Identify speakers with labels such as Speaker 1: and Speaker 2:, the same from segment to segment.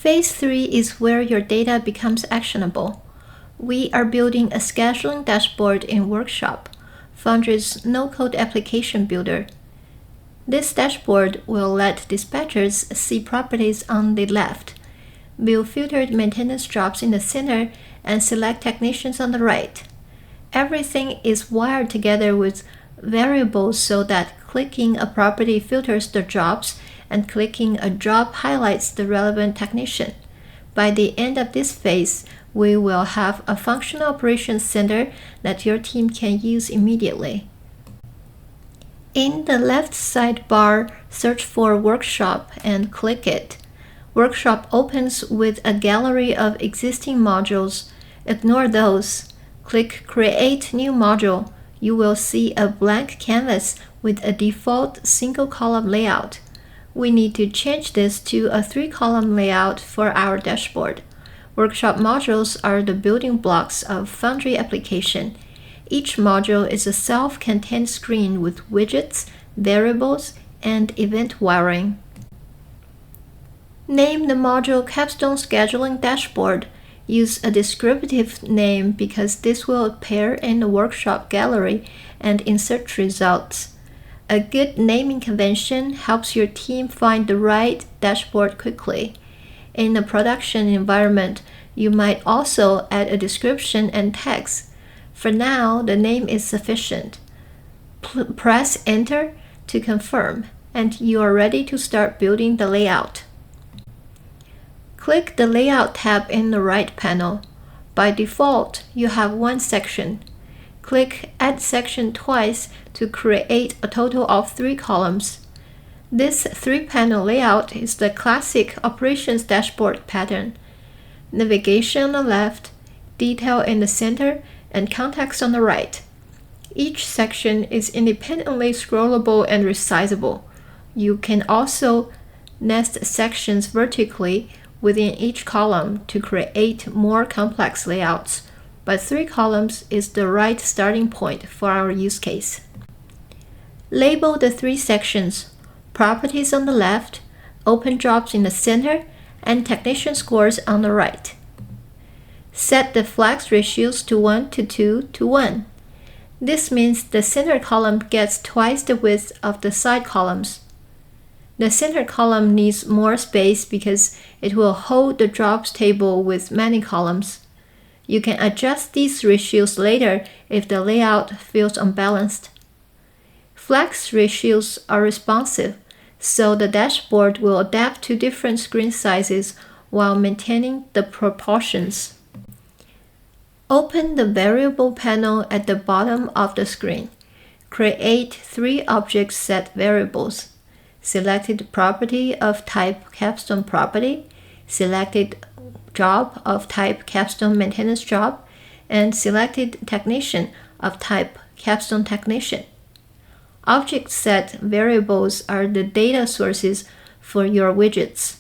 Speaker 1: Phase 3 is where your data becomes actionable. We are building a scheduling dashboard in Workshop, Foundry's no-code application builder. This dashboard will let dispatchers see properties on the left, view filtered maintenance jobs in the center, and select technicians on the right. Everything is wired together with variables so that clicking a property filters the jobs and clicking a job highlights the relevant technician. By the end of this phase, we will have a functional operations center that your team can use immediately. In the left sidebar, search for Workshop and click it. Workshop opens with a gallery of existing modules. Ignore those. Click Create New Module. You will see a blank canvas with a default single-column layout. We need to change this to a 3-column layout for our dashboard. Workshop modules are the building blocks of Foundry application. Each module is a self-contained screen with widgets, variables, and event wiring. Name the module Capstone Scheduling Dashboard. Use a descriptive name because this will appear in the Workshop gallery and in search results. A good naming convention helps your team find the right dashboard quickly. In a production environment, you might also add a description and text. For now, the name is sufficient. Press Enter to confirm, and you are ready to start building the layout. Click the Layout tab in the right panel. By default, you have one section. Click Add Section twice to create a total of 3 columns. This 3-panel layout is the classic operations dashboard pattern. Navigation on the left, detail in the center, and context on the right. Each section is independently scrollable and resizable. You can also nest sections vertically within each column to create more complex layouts, but 3 columns is the right starting point for our use case. Label the 3 sections: properties on the left, open jobs in the center, and technician scores on the right. Set the flex ratios to 1 to 2 to 1. This means the center column gets twice the width of the side columns. The center column needs more space because it will hold the jobs table with many columns. You can adjust these ratios later if the layout feels unbalanced. Flex ratios are responsive, so the dashboard will adapt to different screen sizes while maintaining the proportions. Open the variable panel at the bottom of the screen. Create 3 object set variables. Selected property of type capstone property, selected job of type capstone maintenance job, and selected technician of type capstone technician. Object set variables are the data sources for your widgets.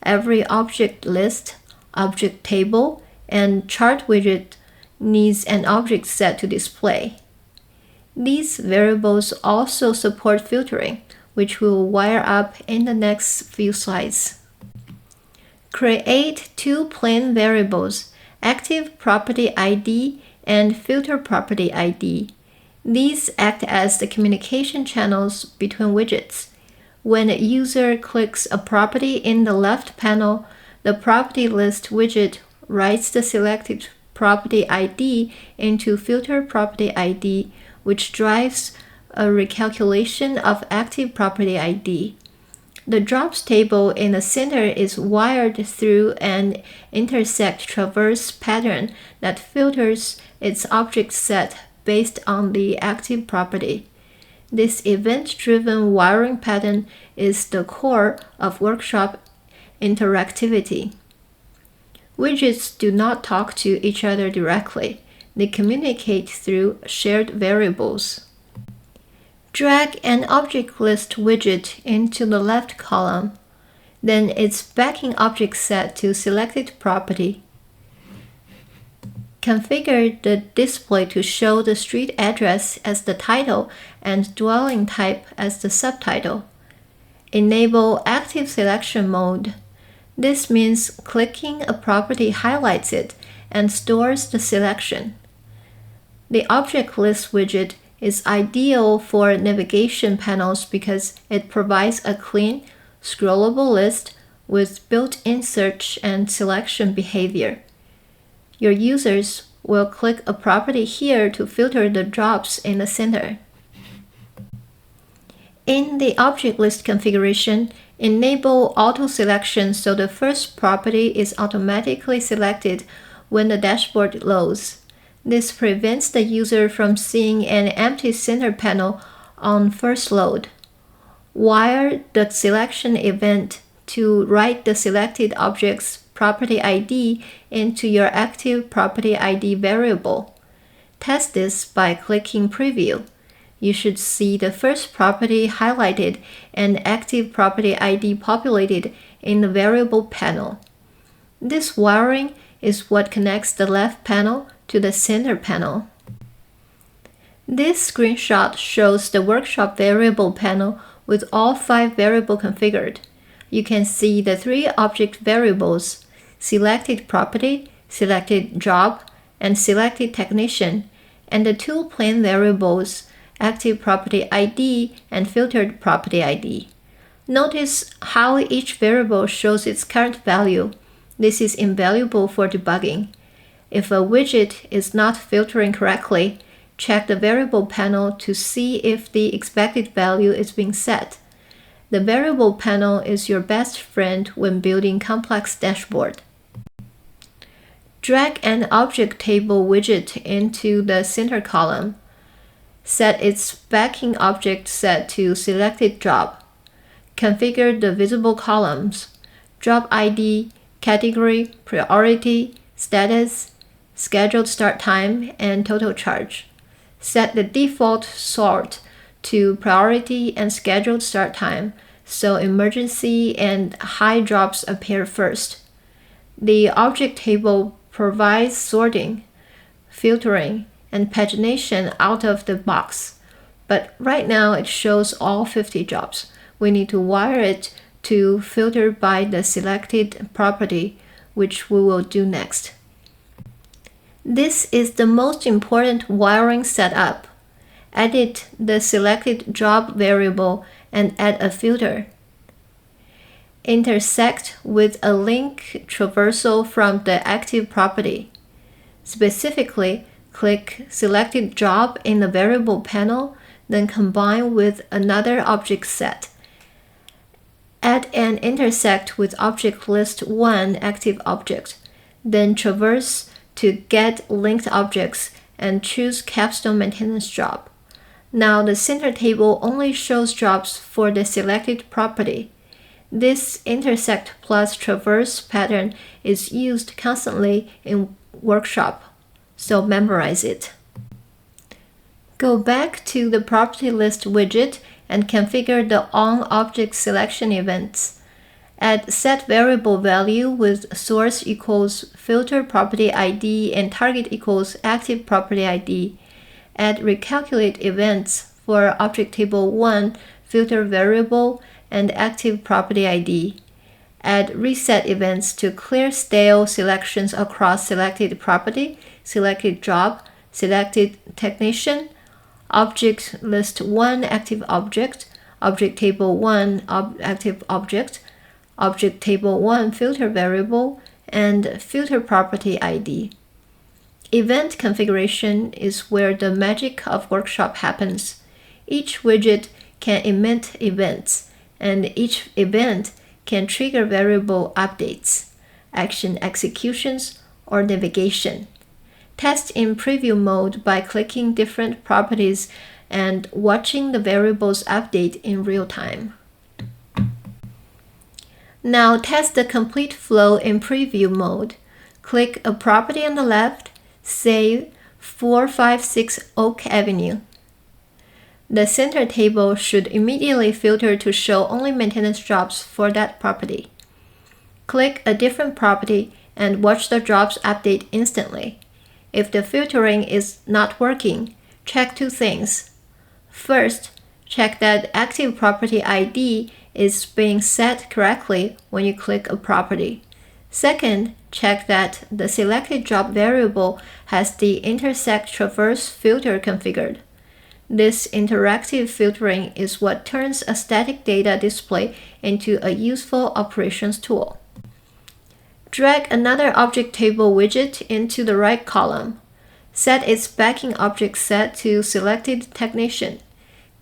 Speaker 1: Every object list, object table, and chart widget needs an object set to display. These variables also support filtering, which we'll wire up in the next few slides. Create 2 plain variables, active property ID and filter property ID. These act as the communication channels between widgets. When a user clicks a property in the left panel, the property list widget writes the selected property ID into filter property ID, which drives a recalculation of active property ID. The jobs table in the center is wired through an Intersect Traverse pattern that filters its object set based on the active property. This event-driven wiring pattern is the core of Workshop interactivity. Widgets do not talk to each other directly. They communicate through shared variables. Drag an object list widget into the left column, then its backing object set to selected property. Configure the display to show the street address as the title and dwelling type as the subtitle. Enable active selection mode. This means clicking a property highlights it and stores the selection. The Object List widget is ideal for navigation panels because it provides a clean, scrollable list with built-in search and selection behavior. Your users will click a property here to filter the jobs in the center. In the object list configuration, enable auto-selection so the first property is automatically selected when the dashboard loads. This prevents the user from seeing an empty center panel on first load. Wire the selection event to write the selected object's property ID into your active property ID variable. Test this by clicking Preview. You should see the first property highlighted and active property ID populated in the variable panel. This wiring is what connects the left panel to the center panel. This screenshot shows the workshop variable panel with all 5 variables configured. You can see the 3 object variables, selected property, selected job, and selected technician, and the 2 plain variables, active property ID and filtered property ID. Notice how each variable shows its current value. This is invaluable for debugging. If a widget is not filtering correctly, check the variable panel to see if the expected value is being set. The variable panel is your best friend when building complex dashboard. Drag an object table widget into the center column. Set its backing object set to selected job. Configure the visible columns: job ID, category, priority, status, scheduled start time, and total charge. Set the default sort to priority and scheduled start time, so emergency and high jobs appear first. The object table provides sorting, filtering, and pagination out of the box, but right now it shows all 50 jobs. We need to wire it to filter by the selected property, which we will do next. This is the most important wiring setup. Edit the selected job variable and add a filter. Intersect with a link traversal from the active property. Specifically, click selected job in the variable panel, then combine with another object set. Add an intersect with object list 1 active object, then traverse to get linked objects and choose capstone maintenance job. Now the center table only shows jobs for the selected property. This intersect plus traverse pattern is used constantly in workshop, so memorize it. Go back to the property list widget and configure the on-object selection events. Add set variable value with source equals filter property ID and target equals active property ID. Add recalculate events for object table 1 filter variable and active property ID. Add reset events to clear stale selections across selected property, selected job, selected technician, object list 1 active object, object table 1 active object, object table 1 filter variable, and filter property ID. Event configuration is where the magic of workshop happens. Each widget can emit events, and each event can trigger variable updates, action executions, or navigation. Test in preview mode by clicking different properties and watching the variables update in real time. Now test the complete flow in preview mode. Click a property on the left, say 456 Oak Avenue. The center table should immediately filter to show only maintenance jobs for that property. Click a different property and watch the jobs update instantly. If the filtering is not working, check 2 things. First, check that active property ID is being set correctly when you click a property. Second, check that the selected job variable has the Intersect Traverse filter configured. This interactive filtering is what turns a static data display into a useful operations tool. Drag another object table widget into the right column. Set its backing object set to selected technician.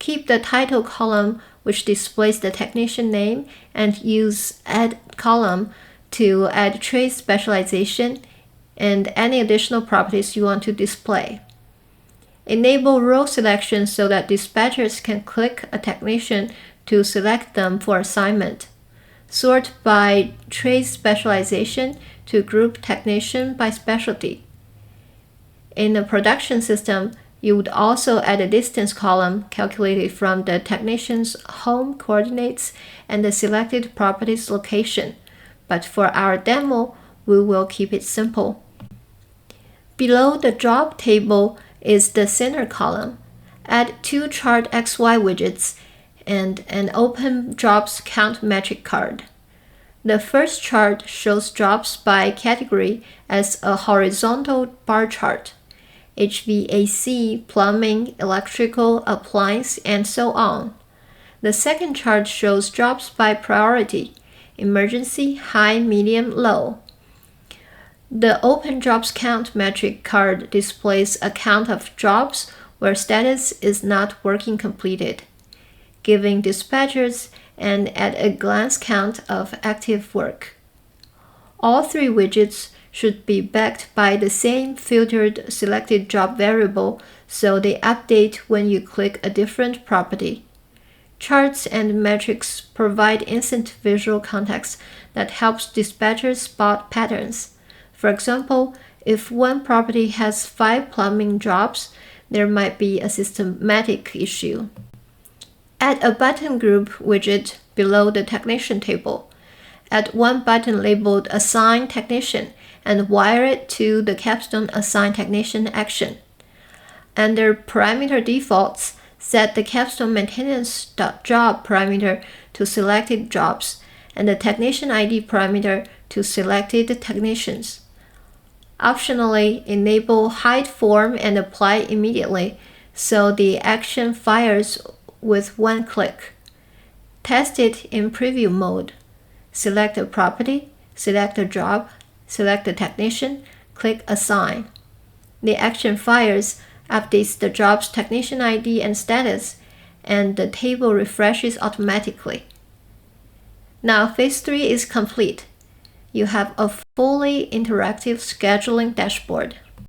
Speaker 1: Keep the title column, which displays the technician name, and use add column to add trait specialization and any additional properties you want to display. Enable row selection so that dispatchers can click a technician to select them for assignment. Sort by trait specialization to group technician by specialty. In a production system, you would also add a distance column calculated from the technician's home coordinates and the selected property's location, but for our demo, we will keep it simple. Below the job table is the center column. Add two chart XY widgets and an open jobs count metric card. The first chart shows jobs by category as a horizontal bar chart: HVAC, plumbing, electrical, appliance, and so on. The second chart shows jobs by priority: emergency, high, medium, low. The Open Jobs Count metric card displays a count of jobs where status is not working completed, giving dispatchers an at-a-glance count of active work. All three widgets should be backed by the same filtered selected job variable, so they update when you click a different property. Charts and metrics provide instant visual context that helps dispatchers spot patterns. For example, if one property has 5 plumbing jobs, there might be a systematic issue. Add a button group widget below the technician table. Add one button labeled Assign Technician and wire it to the capstone Assign Technician action. Under Parameter Defaults, set the capstone maintenance.job parameter to selected jobs and the technician ID parameter to selected technicians. Optionally, enable hide form and apply immediately so the action fires with one click. Test it in preview mode. Select a property, select a job, select a technician, click Assign. The action fires, updates the job's technician ID and status, and the table refreshes automatically. Now phase 3 is complete. You have a fully interactive scheduling dashboard.